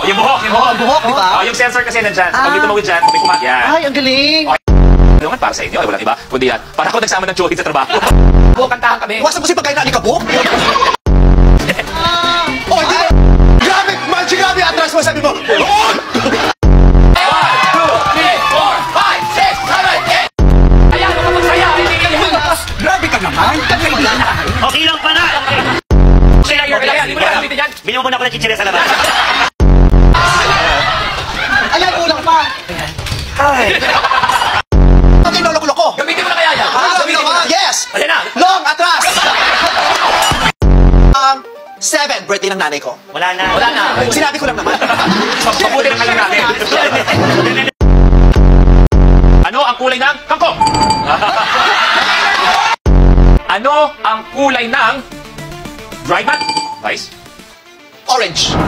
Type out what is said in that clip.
Yung buhok, yung buhok. Buhok, di ba? Yung sensor kasi nandyan. Pag may tumawid dyan, may kumat. Yan. Ay, ang galing. Tulungan para sa inyo, ay walang iba. Kundi yan, para ako nagsama ng Joey sa trabaho. Buhok, kantahan kami. Wasan mo si pagkain na alikabok? Oh, di ba? Grabe, magic grabe, atras mo, sabi mo. 1, 2, 3, 4, 5, 6, 7, 8. Ayan, makapagsaya. Grabe ka naman. Okay lang pala. Kaya yan, hindi mo na gamitin yan. Binuha mo na ako ng chichirya sa labas. Ayan, ulang pa. Okay, lolo-loko. Gamitin mo na kaya yan. Gamitin mo. Yes. Ayan na. Long, atras. 7, birthday ng nanay ko. Wala na. Wala na. Sinabi ko lang naman. Pabuti na kaya natin. Ano ang kulay ng kangkong? Ano ang kulay ng dried mat? Vice? Orange.